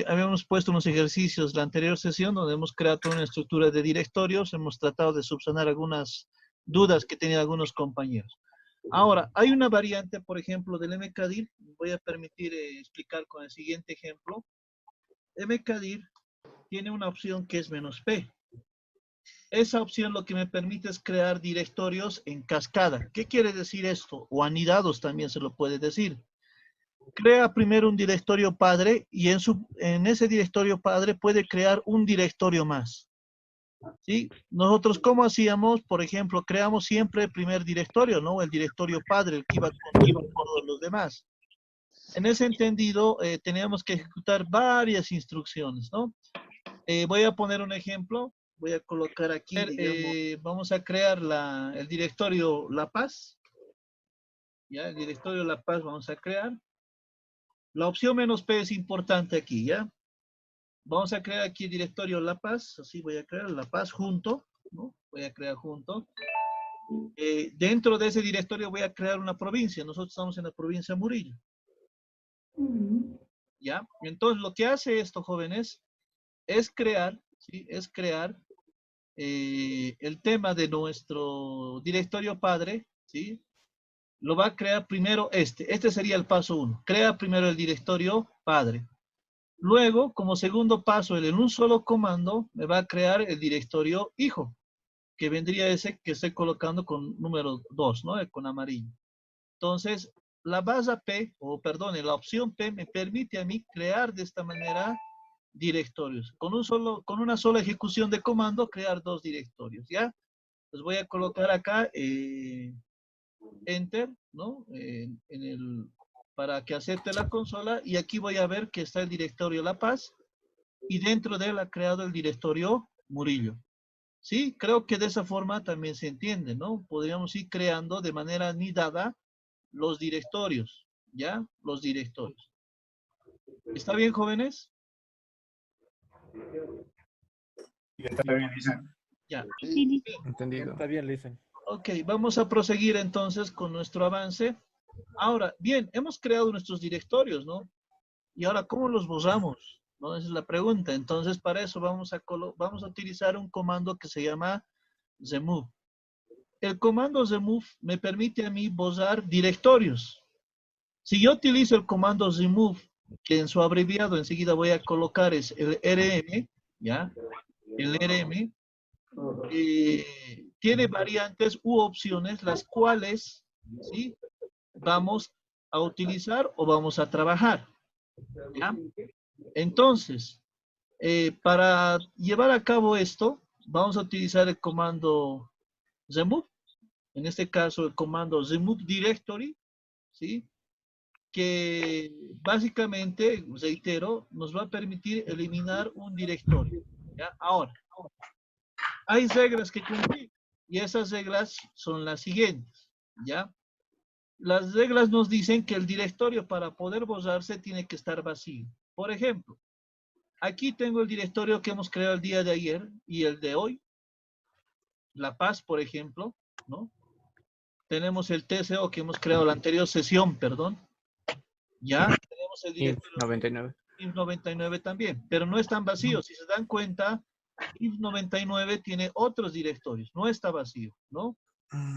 Habíamos puesto unos ejercicios la anterior sesión donde hemos creado una estructura de directorios, hemos tratado de subsanar algunas dudas que tenían algunos compañeros. Ahora, hay una variante, por ejemplo, del mkdir, voy a permitir explicar con el siguiente ejemplo. mkdir tiene una opción que es "-p". Esa opción lo que me permite es crear directorios en cascada. ¿Qué quiere decir esto? O anidados también se lo puede decir. Crea primero un directorio padre y en ese directorio padre puede crear un directorio más. ¿Sí? Nosotros, ¿cómo hacíamos? Por ejemplo, creamos siempre el primer directorio, ¿no? El directorio padre, el que iba con todos los demás. En ese entendido, teníamos que ejecutar varias instrucciones, ¿no? Voy a poner un ejemplo. Voy a colocar aquí, vamos a crear el directorio La Paz. ¿Ya? El directorio La Paz vamos a crear. La opción "-p" es importante aquí, ¿ya? Vamos a crear aquí el directorio La Paz. Así voy a crear La Paz junto, ¿no? Voy a crear junto. Dentro de ese directorio voy a crear una provincia. Nosotros estamos en la provincia de Murillo. ¿Ya? Entonces, lo que hace esto, jóvenes, es crear, ¿sí? Es crear el tema de nuestro directorio padre, ¿sí? Lo va a crear primero este. Este sería el paso 1. Crea primero el directorio padre. Luego, como segundo paso, en un solo comando, me va a crear el directorio hijo, que vendría ese que estoy colocando con número 2, ¿no? Con amarillo. Entonces, la base P, la opción P me permite a mí crear de esta manera directorios. Con una sola ejecución de comando, crear 2 directorios, ¿ya? Pues voy a colocar acá Enter, ¿no? Para que acepte la consola, y aquí voy a ver que está el directorio La Paz, y dentro de él ha creado el directorio Murillo. Sí, creo que de esa forma también se entiende, ¿no? Podríamos ir creando de manera anidada los directorios, ¿ya? Los directorios. ¿Está bien, jóvenes? Está bien, Lisa. Ya. Sí, Entendido. Está bien, Listen. Ok, vamos a proseguir entonces con nuestro avance. Ahora, bien, hemos creado nuestros directorios, ¿no? Y ahora, ¿cómo los borramos? ¿No? Esa es la pregunta. Entonces, para eso vamos a utilizar un comando que se llama remove. El comando remove me permite a mí borrar directorios. Si yo utilizo el comando remove, que en su abreviado enseguida voy a colocar es el rm, ¿ya? El rm tiene variantes u opciones, las cuales, ¿sí? Vamos a utilizar o vamos a trabajar, ¿ya? Entonces, para llevar a cabo esto, vamos a utilizar el comando remove, en este caso el comando remove directory, ¿sí? Que básicamente, reitero, nos va a permitir eliminar un directorio, ¿ya? Ahora, hay reglas que cumplir, y esas reglas son las siguientes, ¿ya? Las reglas nos dicen que el directorio, para poder borrarse, tiene que estar vacío. Por ejemplo, aquí tengo el directorio que hemos creado el día de ayer y el de hoy. La Paz, por ejemplo, ¿no? Tenemos el TCO que hemos creado la anterior sesión, perdón. Ya tenemos el INF directorio 99. INF 99 también, pero no están vacíos. Si se dan cuenta, INF 99 tiene otros directorios, no está vacío, ¿no?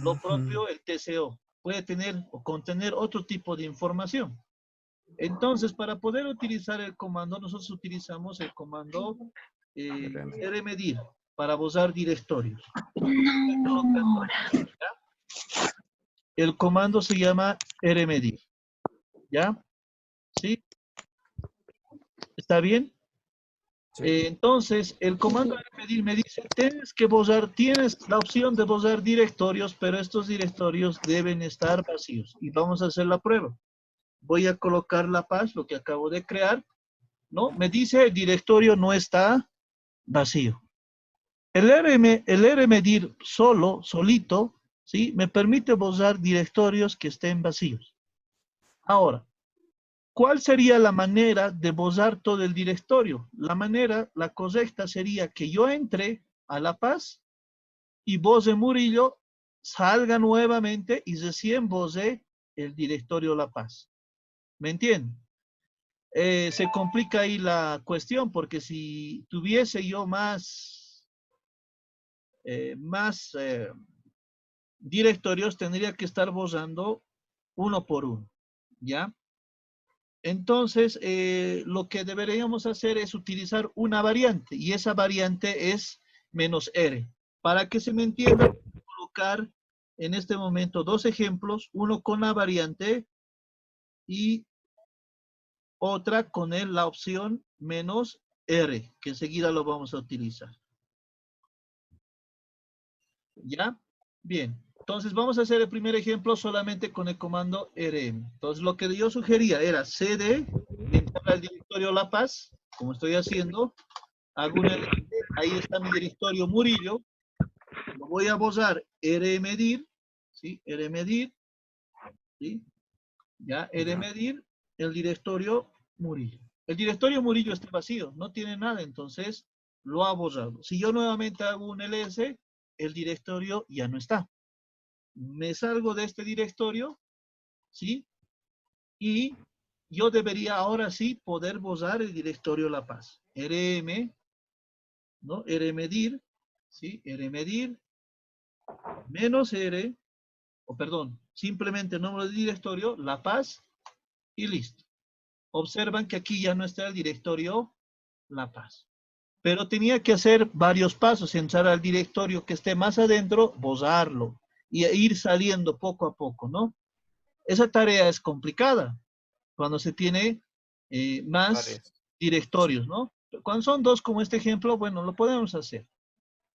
Lo propio el TCO puede tener o contener otro tipo de información. Entonces, para poder utilizar el comando, nosotros utilizamos el comando rmdir para borrar directorios. no. El comando se llama rmdir, ¿ya? ¿Sí? ¿Está bien? Sí. Entonces, el comando rmdir me dice, tienes la opción de borrar directorios, pero estos directorios deben estar vacíos. Y vamos a hacer la prueba. Voy a colocar La Paz, lo que acabo de crear, ¿no? Me dice el directorio no está vacío. El rmdir solito, ¿sí? Me permite borrar directorios que estén vacíos. Ahora, ¿cuál sería la manera de borrar todo el directorio? La correcta sería que yo entre a La Paz y borre Murillo, salga nuevamente y recién borre el directorio La Paz. ¿Me entienden? se complica ahí la cuestión, porque si tuviese yo más directorios, tendría que estar borrando uno por uno, ¿ya? Entonces, lo que deberíamos hacer es utilizar una variante, y esa variante es -r. Para que se me entienda, voy a colocar en este momento dos ejemplos, uno con la variante y otra con la opción -r, que enseguida lo vamos a utilizar. ¿Ya? Bien. Entonces vamos a hacer el primer ejemplo solamente con el comando rm. Entonces lo que yo sugería era cd, entrar al directorio La Paz, como estoy haciendo, hago una, ahí está mi directorio Murillo, lo voy a borrar rmdir, ¿sí? Rmdir, ¿sí? Ya, rmdir, el directorio Murillo. El directorio Murillo está vacío, no tiene nada, entonces lo ha borrado. Si yo nuevamente hago un ls, el directorio ya no está. Me salgo de este directorio, ¿sí? Y yo debería ahora sí poder borrar el directorio La Paz. rm, ¿no? Rmdir, ¿sí? Rmdir, -r, o perdón, simplemente el nombre del directorio, La Paz, y listo. Observan que aquí ya no está el directorio La Paz. Pero tenía que hacer varios pasos, entrar al directorio que esté más adentro, borrarlo, y ir saliendo poco a poco, ¿no? Esa tarea es complicada cuando se tiene más directorios, ¿no? Cuando son dos como este ejemplo, bueno, lo podemos hacer.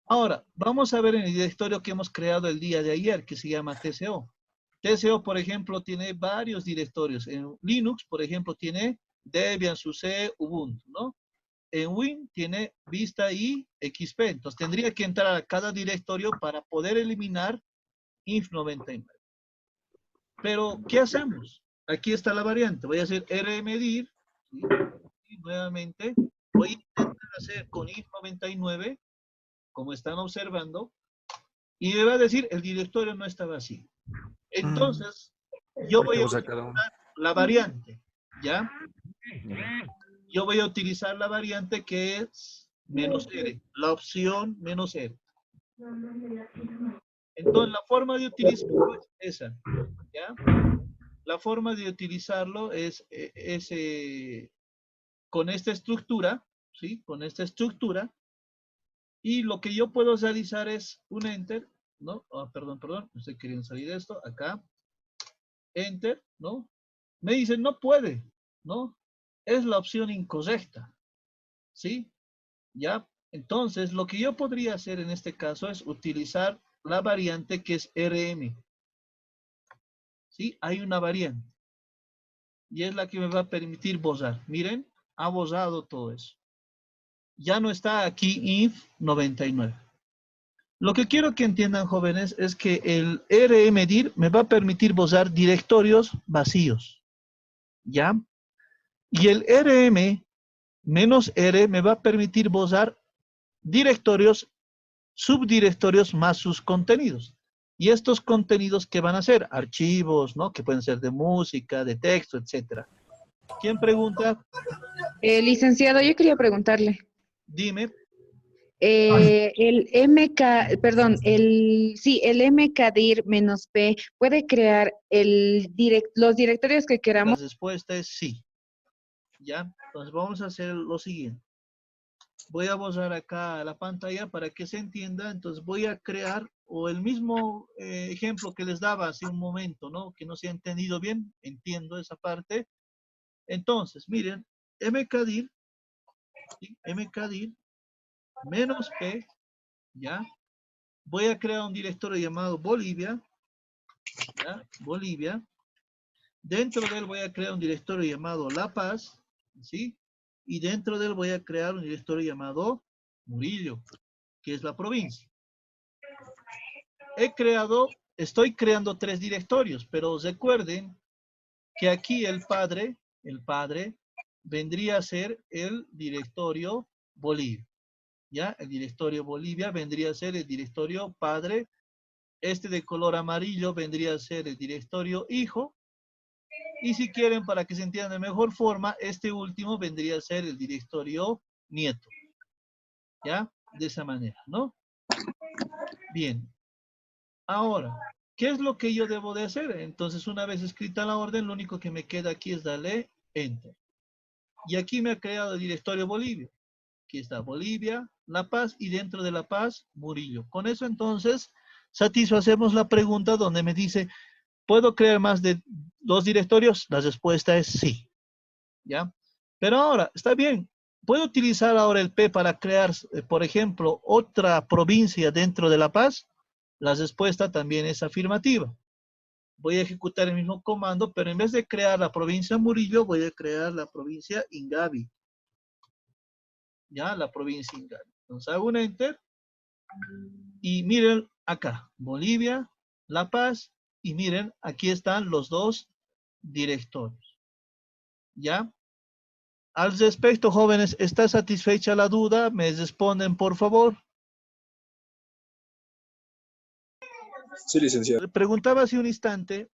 Ahora, vamos a ver en el directorio que hemos creado el día de ayer, que se llama TCO. TCO, por ejemplo, tiene varios directorios. En Linux, por ejemplo, tiene Debian, SUSE, Ubuntu, ¿no? En Win tiene Vista y XP. Entonces, tendría que entrar a cada directorio para poder eliminar INF99. Pero, ¿qué hacemos? Aquí está la variante. Voy a hacer rmdir, ¿sí? Y nuevamente voy a intentar hacer con INF99, como están observando, y me va a decir el directorio no está vacío. Entonces, yo voy a utilizar la variante, ¿ya? Yo voy a utilizar la variante que es -r, la opción -r. Entonces, la forma de utilizarlo es esa, ¿ya? La forma de utilizarlo es con esta estructura, ¿sí? Con esta estructura. Y lo que yo puedo realizar es un enter, ¿no? Oh, perdón, me estoy queriendo salir de esto. Acá, enter, ¿no? Me dicen, no puede, ¿no? Es la opción incorrecta, ¿sí? ¿Ya? Entonces, lo que yo podría hacer en este caso es utilizar la variante que es RM. ¿Sí? Hay una variante. Y es la que me va a permitir borrar. Miren, ha borrado todo eso. Ya no está aquí INF99. Lo que quiero que entiendan, jóvenes, es que el rmdir me va a permitir borrar directorios vacíos. ¿Ya? Y el rm -r me va a permitir borrar directorios, subdirectorios más sus contenidos. Y estos contenidos, ¿qué van a ser? Archivos, ¿no? Que pueden ser de música, de texto, etcétera. ¿Quién pregunta? Licenciado, yo quería preguntarle. Dime. El MK, perdón, el mkdir -p puede crear los directorios que La queramos. respuesta es sí. ¿Ya? Entonces vamos a hacer lo siguiente. Voy a borrar acá la pantalla para que se entienda. Entonces voy a crear o el mismo ejemplo que les daba hace un momento, ¿no? Que no se ha entendido bien. Entiendo esa parte. Entonces, miren, mkdir, ¿sí? Mkdir -p, ¿ya? Voy a crear un directorio llamado Bolivia, ¿ya? Bolivia. Dentro de él voy a crear un directorio llamado La Paz, ¿sí? Y dentro de él voy a crear un directorio llamado Murillo, que es la provincia. Estoy creando 3 directorios, pero recuerden que aquí el padre vendría a ser el directorio Bolivia. ¿Ya? El directorio Bolivia vendría a ser el directorio padre. Este de color amarillo vendría a ser el directorio hijo. Y si quieren, para que se entienda de mejor forma, este último vendría a ser el directorio nieto. ¿Ya? De esa manera, ¿no? Bien. Ahora, ¿qué es lo que yo debo de hacer? Entonces, una vez escrita la orden, lo único que me queda aquí es darle Enter. Y aquí me ha creado el directorio Bolivia. Aquí está Bolivia, La Paz y dentro de La Paz, Murillo. Con eso entonces satisfacemos la pregunta donde me dice, ¿puedo crear más de 2 directorios? La respuesta es sí. ¿Ya? Pero ahora, está bien. ¿Puedo utilizar ahora el P para crear, por ejemplo, otra provincia dentro de La Paz? La respuesta también es afirmativa. Voy a ejecutar el mismo comando, pero en vez de crear la provincia Murillo, voy a crear la provincia Ingavi. Ya, la provincia Ingavi. Entonces hago un Enter. Y miren acá, Bolivia, La Paz, y miren, aquí están los 2 directorios. ¿Ya? Al respecto, jóvenes, ¿está satisfecha la duda? ¿Me responden, por favor? Sí, licenciado. Preguntaba hace un instante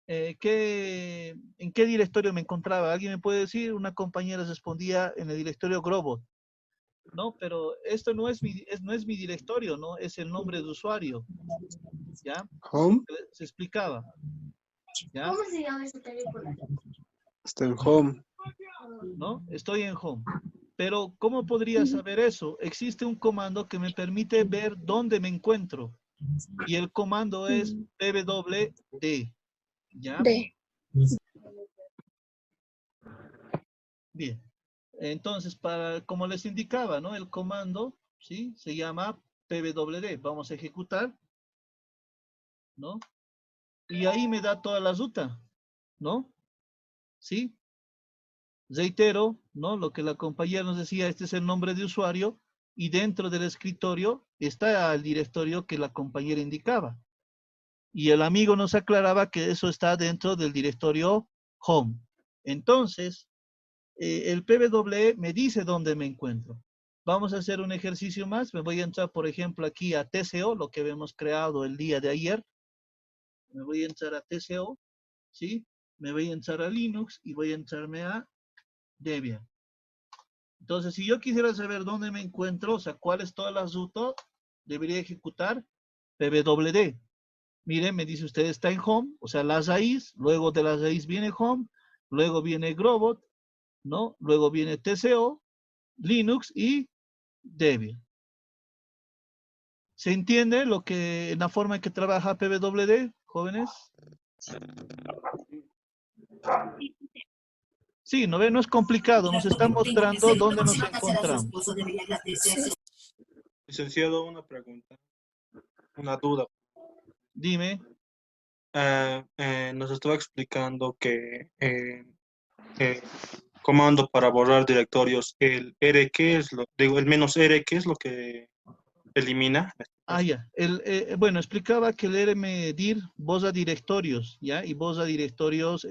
¿en qué directorio me encontraba? ¿Alguien me puede decir? Una compañera respondía en el directorio Grobot. No, pero esto no es mi directorio, ¿no? Es el nombre de usuario. ¿Ya? Home. Se explicaba. ¿Ya? ¿Cómo se llama esa película? Está en Home. ¿No? Estoy en Home. Pero, ¿cómo podría saber eso? Existe un comando que me permite ver dónde me encuentro. Y el comando es pwd. ¿Ya? Bien. Entonces, como les indicaba, ¿no? El comando, ¿sí? Se llama pwd. Vamos a ejecutar, ¿no? Y ahí me da toda la ruta, ¿no? ¿Sí? Reitero, ¿no? Lo que la compañera nos decía, este es el nombre de usuario y dentro del escritorio está el directorio que la compañera indicaba. Y el amigo nos aclaraba que eso está dentro del directorio home. Entonces, el pwd me dice dónde me encuentro. Vamos a hacer un ejercicio más. Me voy a entrar, por ejemplo, aquí a TCO, lo que habíamos creado el día de ayer. Me voy a entrar a TCO, ¿sí? Me voy a entrar a Linux y voy a entrarme a Debian. Entonces, si yo quisiera saber dónde me encuentro, o sea, cuál es toda la ruta, debería ejecutar pwd. Miren, me dice usted está en home, o sea, la raíz, luego de la raíz viene home, luego viene Grobot, ¿no? Luego viene TCO, Linux y Debian. ¿Se entiende la forma en que trabaja pwd, jóvenes? Sí, no ve, no es complicado, nos está mostrando dónde nos encontramos. Licenciado, una pregunta, una duda. Dime. Nos estaba explicando que comando para borrar directorios, el R, ¿qué es el menos R, qué es lo que elimina? Ah, ya. Bueno, explicaba que el rmdir borra directorios, ¿ya? Y borra directorios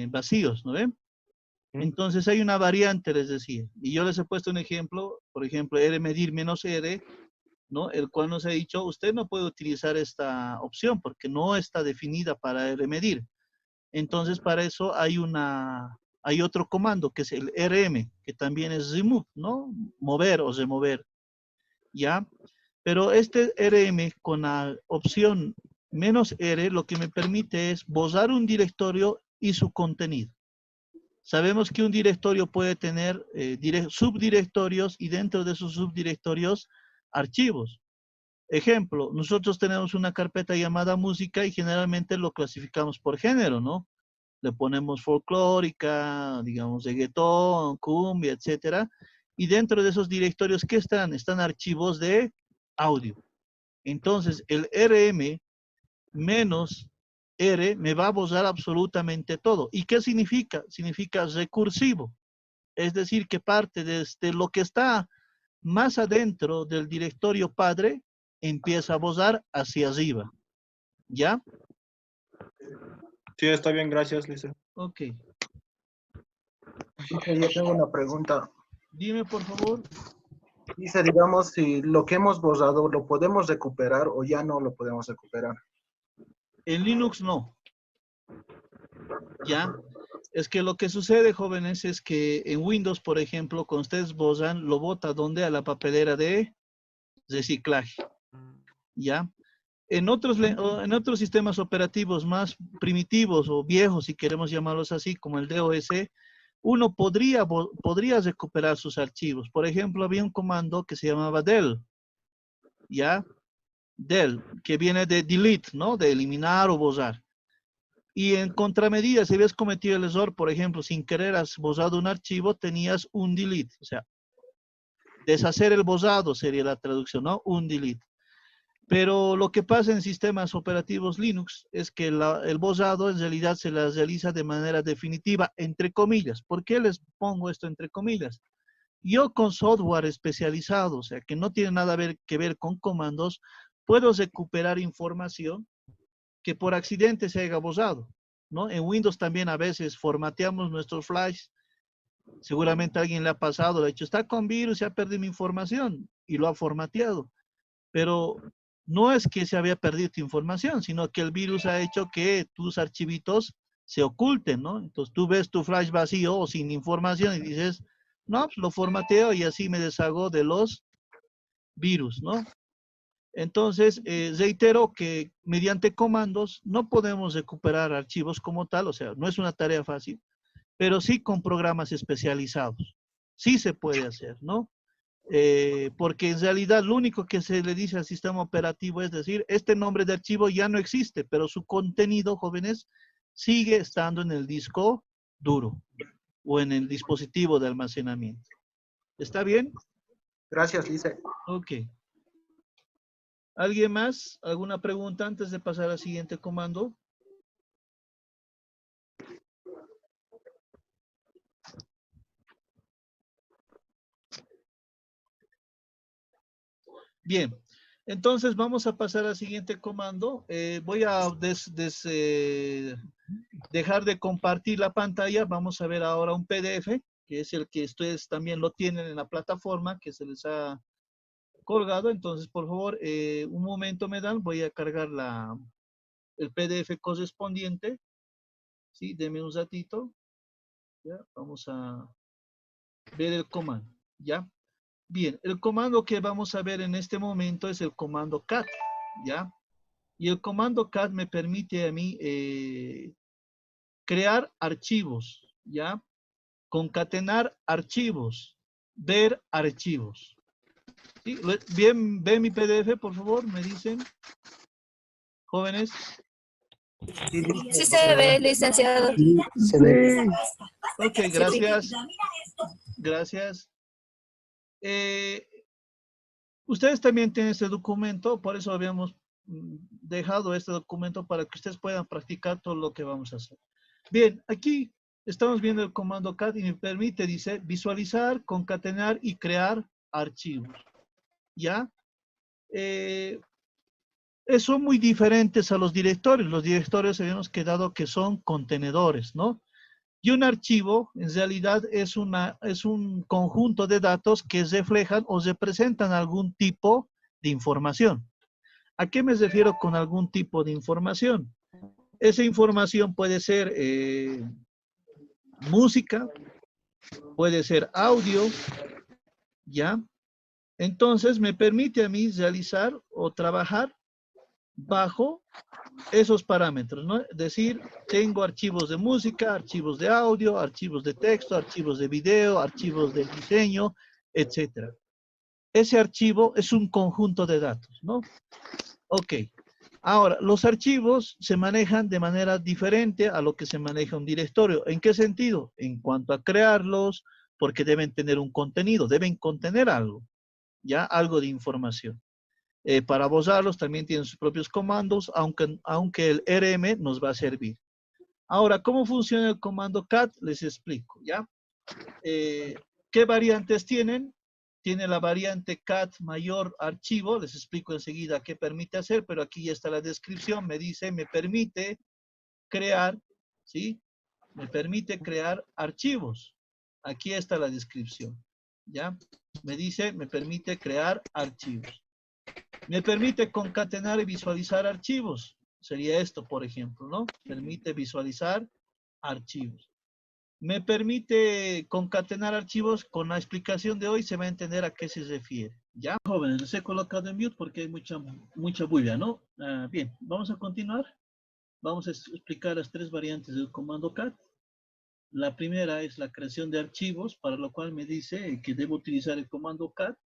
vacíos, ¿no ven? Entonces hay una variante, les decía. Y yo les he puesto un ejemplo, por ejemplo, rmdir menos R, ¿no? El cual nos ha dicho, usted no puede utilizar esta opción porque no está definida para rmdir. Entonces, para eso hay otro comando que es el rm, que también es remove, ¿no? Mover o remover, ¿ya? Pero este rm con la opción menos R lo que me permite es borrar un directorio y su contenido. Sabemos que un directorio puede tener subdirectorios y dentro de esos subdirectorios archivos. Ejemplo, nosotros tenemos una carpeta llamada música y generalmente lo clasificamos por género, ¿no? Le ponemos folclórica, digamos, reggaetón, cumbia, etcétera. Y dentro de esos directorios, ¿qué están? Están archivos de audio. Entonces, el rm menos R me va a borrar absolutamente todo. ¿Y qué significa? Significa recursivo. Es decir, que parte desde lo que está más adentro del directorio padre, empieza a borrar hacia arriba. ¿Ya? Sí, está bien, gracias, licenciado. Ok. Dice, yo tengo una pregunta. Dime, por favor. Dice, digamos, si lo que hemos borrado lo podemos recuperar o ya no lo podemos recuperar. En Linux no. ¿Ya? Es que lo que sucede, jóvenes, es que en Windows, por ejemplo, cuando ustedes borran, lo bota ¿dónde? A la papelera de reciclaje, ¿ya? En otros sistemas operativos más primitivos o viejos, si queremos llamarlos así, como el DOS, uno podría recuperar sus archivos. Por ejemplo, había un comando que se llamaba del, ¿ya? Del, que viene de delete, ¿no? De eliminar o borrar. Y en contramedida, si habías cometido el error, por ejemplo, sin querer has borrado un archivo, tenías un delete. O sea, deshacer el borrado sería la traducción, ¿no? Un delete. Pero lo que pasa en sistemas operativos Linux es que el borrado en realidad se las realiza de manera definitiva, entre comillas. ¿Por qué les pongo esto entre comillas? Yo con software especializado, o sea, que no tiene nada que ver con comandos, puedo recuperar información que por accidente se haya borrado, ¿no? En Windows también a veces formateamos nuestros flash. Seguramente a alguien le ha pasado, le ha dicho, está con virus, se ha perdido mi información y lo ha formateado. Pero no es que se había perdido tu información, sino que el virus ha hecho que tus archivitos se oculten, ¿no? Entonces tú ves tu flash vacío o sin información y dices, no, pues lo formateo y así me deshago de los virus, ¿no? Entonces, reitero que mediante comandos no podemos recuperar archivos como tal, o sea, no es una tarea fácil, pero sí con programas especializados. Sí se puede hacer, ¿no? Porque en realidad lo único que se le dice al sistema operativo es decir, este nombre de archivo ya no existe, pero su contenido, jóvenes, sigue estando en el disco duro o en el dispositivo de almacenamiento. ¿Está bien? Gracias, Lice. Ok. ¿Alguien más? ¿Alguna pregunta antes de pasar al siguiente comando? Bien, entonces vamos a pasar al siguiente comando. Voy a dejar de compartir la pantalla. Vamos a ver ahora un PDF, que es el que ustedes también lo tienen en la plataforma que se les ha colgado. Entonces, por favor, un momento me dan. Voy a cargar el PDF correspondiente. Sí, denme un ratito. ¿Ya? Vamos a ver el comando. ¿Ya? Bien, el comando que vamos a ver en este momento es el comando cat, ¿ya? Y el comando cat me permite a mí crear archivos, ¿ya? Concatenar archivos, ver archivos. ¿Sí? Bien, ven mi PDF, por favor, me dicen, jóvenes. Sí, Lice, Sí lo se tenemos. ve, licenciado. Sí, se ve. Ok, gracias. Gracias. Ustedes también tienen este documento, por eso habíamos dejado este documento para que ustedes puedan practicar todo lo que vamos a hacer. Bien, aquí estamos viendo el comando cat y me permite, dice, visualizar, concatenar y crear archivos. ¿Ya? Son muy diferentes a los directorios. Los directorios habíamos quedado que son contenedores, ¿no? Y un archivo, en realidad, es un conjunto de datos que reflejan o representan algún tipo de información. ¿A qué me refiero con algún tipo de información? Esa información puede ser música, puede ser audio, ¿ya? Entonces, me permite a mí realizar o trabajar bajo esos parámetros, ¿no? Es decir, tengo archivos de música, archivos de audio, archivos de texto, archivos de video, archivos de diseño, etcétera. Ese archivo es un conjunto de datos, ¿no? Ok. Ahora, los archivos se manejan de manera diferente a lo que se maneja un directorio. ¿En qué sentido? En cuanto a crearlos, porque deben tener un contenido, deben contener algo, ¿ya? Algo de información. Para borrarlos también tienen sus propios comandos, aunque el RM nos va a servir. Ahora, ¿cómo funciona el comando cat? Les explico, ¿ya? ¿Qué variantes tienen? Tiene la variante cat mayor archivo, les explico enseguida qué permite hacer, pero aquí ya está la descripción, me dice, me permite crear, ¿sí? Me permite crear archivos. Aquí está la descripción, ¿ya? Me dice, me permite crear archivos. Me permite concatenar y visualizar archivos. Sería esto, por ejemplo, ¿no? Permite visualizar archivos. Me permite concatenar archivos. Con la explicación de hoy se va a entender a qué se refiere. ¿Ya? Jóvenes, les he colocado en mute porque hay mucha bulla, ¿no? Bien, vamos a continuar. Vamos a explicar las tres variantes del comando cat. La primera es la creación de archivos, para lo cual me dice que debo utilizar el comando cat,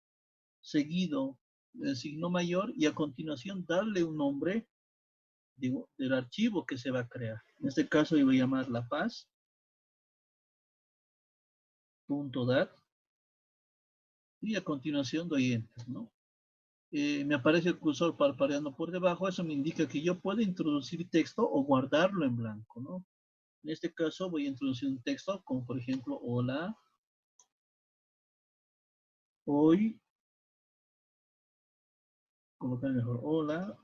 seguido del signo mayor, y a continuación darle un nombre, digo, del archivo que se va a crear. En este caso yo voy a llamar La Paz.dat y a continuación doy enter, ¿no? Me aparece el cursor parpadeando por debajo. Eso me indica que yo puedo introducir texto o guardarlo en blanco, ¿no? En este caso voy a introducir un texto como por ejemplo, hola, hoy, colocar mejor, hola,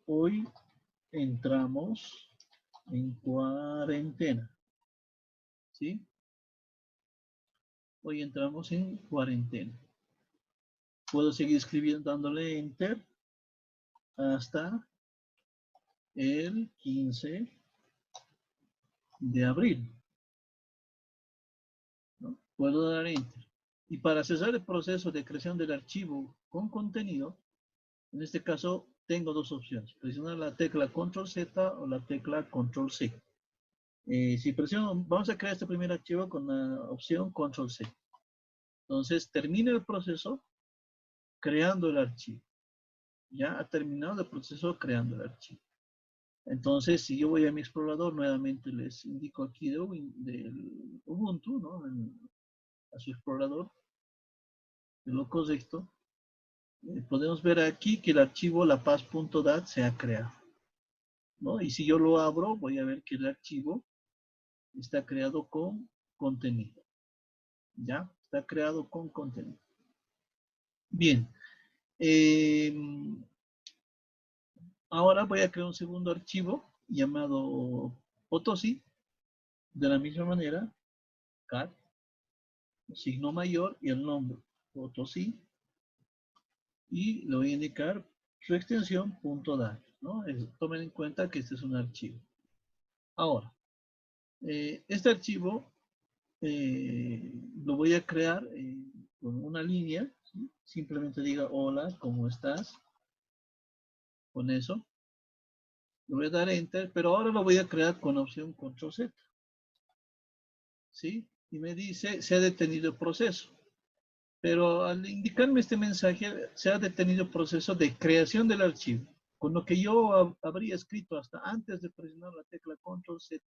hoy entramos en cuarentena, ¿sí? Hoy entramos en cuarentena. Puedo seguir escribiendo dándole enter hasta el 15 de abril, ¿no? Puedo dar enter. Y para cesar el proceso de creación del archivo con contenido, en este caso tengo dos opciones: presionar la tecla Control Z o la tecla Control C. Si presiono, vamos a crear este primer archivo con la opción Control C. Entonces termina el proceso creando el archivo. Ya ha terminado el proceso creando el archivo. Entonces, si yo voy a mi explorador, nuevamente les indico aquí del Ubuntu, ¿no? A su explorador, de lo correcto. Podemos ver aquí que el archivo lapaz.dat se ha creado, ¿no? Y si yo lo abro, voy a ver que el archivo está creado con contenido. ¿Ya? Está creado con contenido. Bien. Ahora voy a crear un segundo archivo llamado Potosí. De la misma manera, cat, signo mayor y el nombre, Potosí. Y le voy a indicar su extensión .dat, ¿no? Tomen en cuenta que este es un archivo. Ahora, este archivo lo voy a crear con una línea, ¿sí? Simplemente diga hola, ¿cómo estás? Con eso. Le voy a dar enter, pero ahora lo voy a crear con opción control Z. ¿Sí? Y me dice, se ha detenido el proceso. Pero al indicarme este mensaje, se ha detenido el proceso de creación del archivo. Con lo que yo habría escrito hasta antes de presionar la tecla control Z,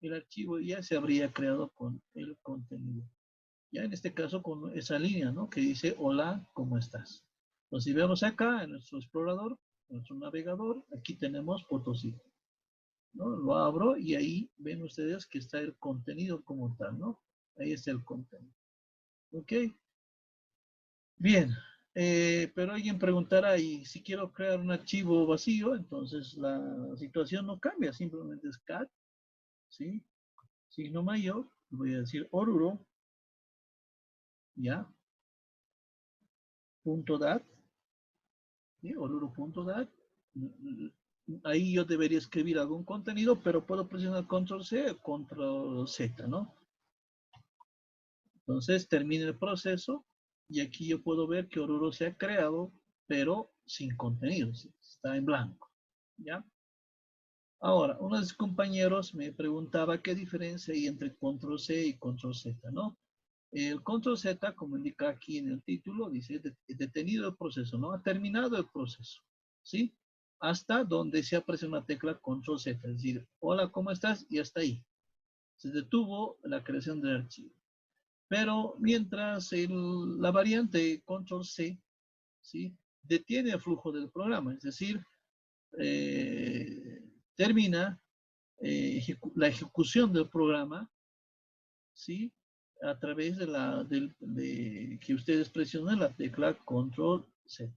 el archivo ya se habría creado con el contenido. Ya en este caso con esa línea, ¿no? Que dice, hola, ¿cómo estás? Entonces, si vemos acá en nuestro explorador, en nuestro navegador, aquí tenemos Potosí, ¿no? Lo abro y ahí ven ustedes que está el contenido como tal, ¿no? Ahí está el contenido. ¿Ok? Bien. Pero alguien preguntará, y si quiero crear un archivo vacío, entonces la situación no cambia, simplemente es cat, ¿sí? Signo mayor, voy a decir Oruro, ¿ya? .dat, ¿sí? Oruro.dat. Ahí yo debería escribir algún contenido, pero puedo presionar Control C o Control Z, ¿no? Entonces termina el proceso y aquí yo puedo ver que Oruro se ha creado, pero sin contenido, está en blanco, ¿ya? Ahora, uno de sus compañeros me preguntaba qué diferencia hay entre Control C y Control Z, ¿no? El Control Z, como indica aquí en el título, dice detenido el proceso, ¿no? Ha terminado el proceso, ¿sí? Hasta donde se aparece una tecla Control Z, es decir, hola, ¿cómo estás? Y hasta ahí. Se detuvo la creación del archivo. Pero mientras la variante Control C, ¿sí? Detiene el flujo del programa, es decir, termina la ejecución del programa, ¿sí? A través de que ustedes presionen la tecla Control Z,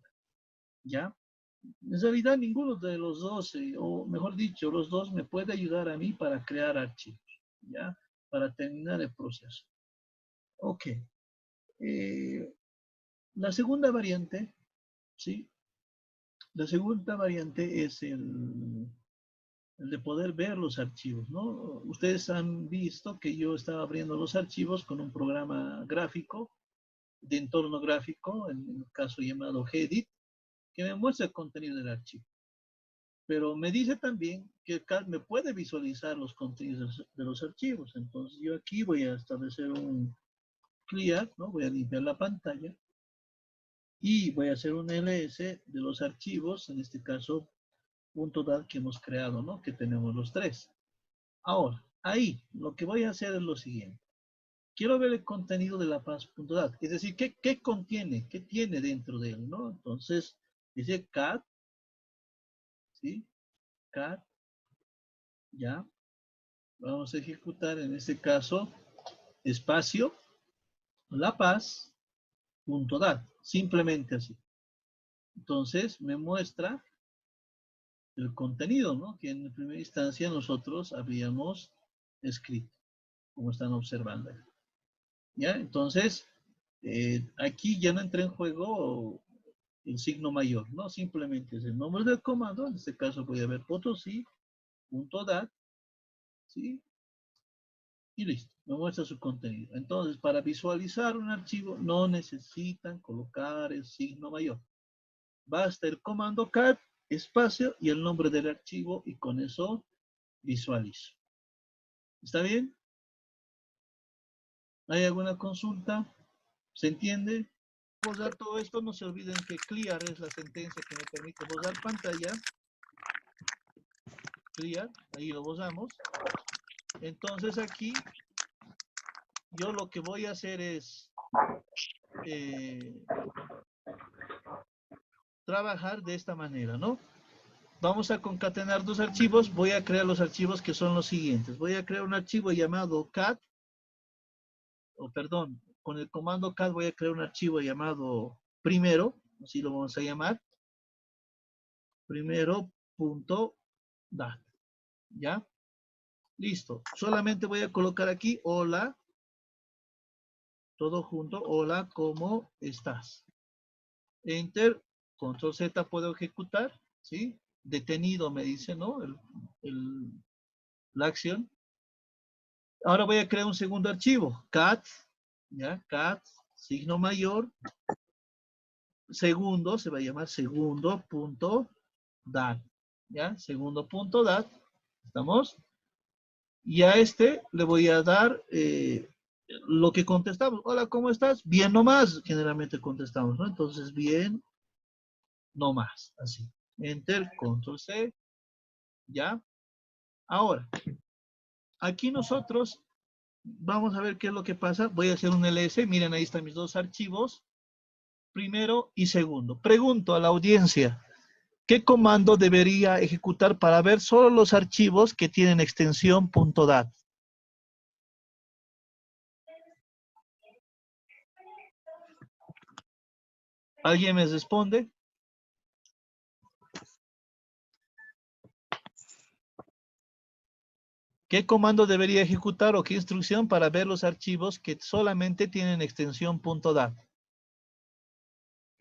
¿ya? En realidad ninguno de los dos, o mejor dicho, los dos me puede ayudar a mí para crear archivos, ¿ya? Para terminar el proceso. Ok. La segunda variante, ¿sí? La segunda variante es el de poder ver los archivos, ¿no? Ustedes han visto que yo estaba abriendo los archivos con un programa gráfico, de entorno gráfico, en el caso llamado Gedit, que me muestra el contenido del archivo. Pero me dice también que CAD me puede visualizar los contenidos de los archivos. Entonces yo aquí voy a establecer un clear, ¿no? Voy a limpiar la pantalla y voy a hacer un ls de los archivos, en este caso .dat que hemos creado, ¿no? Que tenemos los tres. Ahora, ahí lo que voy a hacer es lo siguiente. Quiero ver el contenido de la paz.dat, es decir, ¿qué contiene? ¿Qué tiene dentro de él, no? Entonces, dice cat, ¿sí? Cat, ya. Vamos a ejecutar en este caso, espacio, la paz.dat, simplemente así. Entonces, me muestra el contenido, ¿no? Que en primera instancia nosotros habíamos escrito, como están observando. ¿Ya? Entonces, aquí ya no entra en juego el signo mayor, ¿no? Simplemente es el nombre del comando. En este caso voy a ver potosí.dat, ¿sí? Y listo, me muestra su contenido. Entonces, para visualizar un archivo no necesitan colocar el signo mayor. Basta el comando cat, espacio y el nombre del archivo y con eso visualizo. ¿Está bien? ¿Hay alguna consulta? ¿Se entiende? Borrar todo esto, no se olviden que clear es la sentencia que me permite borrar pantalla. Clear, ahí lo borramos. Entonces aquí, yo lo que voy a hacer es trabajar de esta manera, ¿no? Vamos a concatenar dos archivos. Voy a crear los archivos que son los siguientes. Voy a crear un archivo llamado cat, con el comando cat voy a crear un archivo llamado primero, así lo vamos a llamar, primero.dat, ¿ya? Listo. Solamente voy a colocar aquí, hola, todo junto, hola, ¿cómo estás? Enter, control Z puedo ejecutar, ¿sí? Detenido me dice, ¿no? La acción. Ahora voy a crear un segundo archivo, cat, ¿ya? Cat, signo mayor, segundo, se va a llamar segundo.dat, ¿ya? Segundo.dat, ¿estamos? Y a este le voy a dar lo que contestamos. Hola, ¿cómo estás? Bien nomás, generalmente contestamos, ¿no? Entonces, bien nomás, así. Enter, control C, ¿ya? Ahora, aquí nosotros vamos a ver qué es lo que pasa. Voy a hacer un ls. Miren, ahí están mis dos archivos. Primero y segundo. Pregunto a la audiencia, ¿qué comando debería ejecutar para ver solo los archivos que tienen extensión .dat? ¿Alguien me responde? ¿Qué comando debería ejecutar o qué instrucción para ver los archivos que solamente tienen extensión .dat?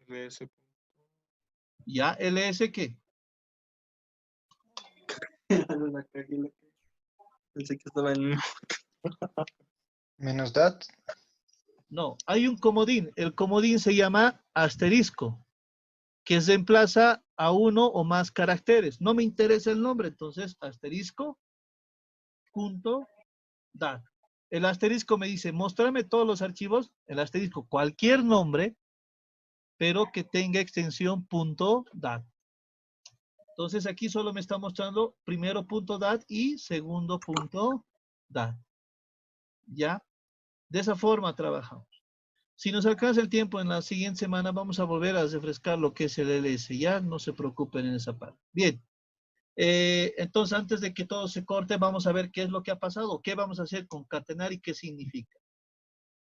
ls. ¿Ya? ¿ls qué? La cagué. Pensé que estaba en... Menos dat. No, hay un comodín. El comodín se llama asterisco, que reemplaza a uno o más caracteres. No me interesa el nombre, entonces asterisco punto dat. El asterisco me dice, mostrarme todos los archivos, el asterisco, cualquier nombre, pero que tenga extensión .dat. Entonces aquí solo me está mostrando primero .dat y segundo .dat. ¿Ya? De esa forma trabajamos. Si nos alcanza el tiempo en la siguiente semana, vamos a volver a refrescar lo que es el ls. Ya no se preocupen en esa parte. Bien. Entonces, antes de que todo se corte, vamos a ver qué es lo que ha pasado. ¿Qué vamos a hacer? Concatenar y qué significa.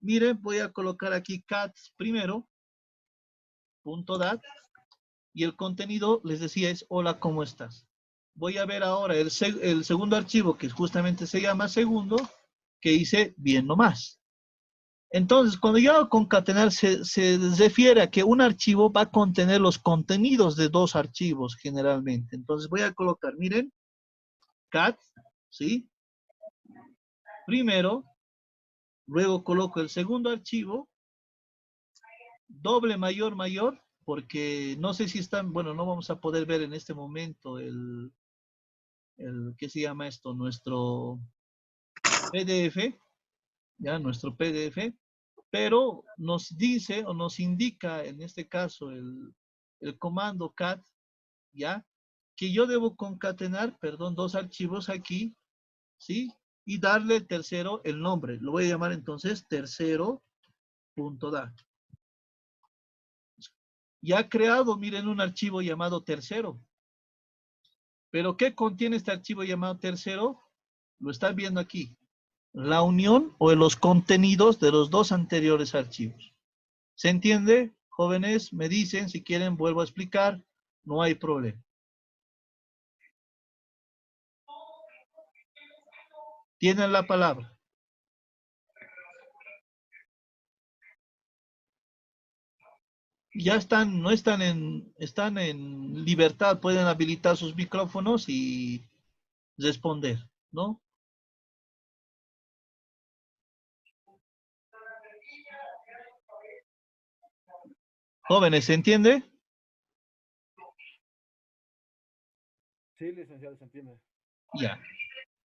Miren, voy a colocar aquí cat primero, .dat, y el contenido, les decía, es hola, ¿cómo estás? Voy a ver ahora el segundo archivo, que justamente se llama segundo, que dice bien nomás. Entonces, cuando yo hago concatenar, se refiere a que un archivo va a contener los contenidos de dos archivos, generalmente. Entonces, voy a colocar, miren, cat, ¿sí? Primero, luego coloco el segundo archivo, doble mayor, porque no sé si están, bueno, no vamos a poder ver en este momento ¿qué se llama esto? Nuestro PDF, ya, nuestro PDF, pero nos dice o nos indica en este caso el comando cat, ya, que yo debo concatenar, perdón, dos archivos aquí, ¿sí? Y darle el tercero el nombre. Lo voy a llamar entonces tercero.dat. Ya ha creado, miren, un archivo llamado tercero. Pero ¿qué contiene este archivo llamado tercero? Lo están viendo aquí. La unión o los contenidos de los dos anteriores archivos. ¿Se entiende? Jóvenes, me dicen, si quieren, vuelvo a explicar, no hay problema. Tienen la palabra. Ya están, no están están en libertad, pueden habilitar sus micrófonos y responder, ¿no? Jóvenes, ¿se entiende? Sí, licenciado, se entiende. Ya.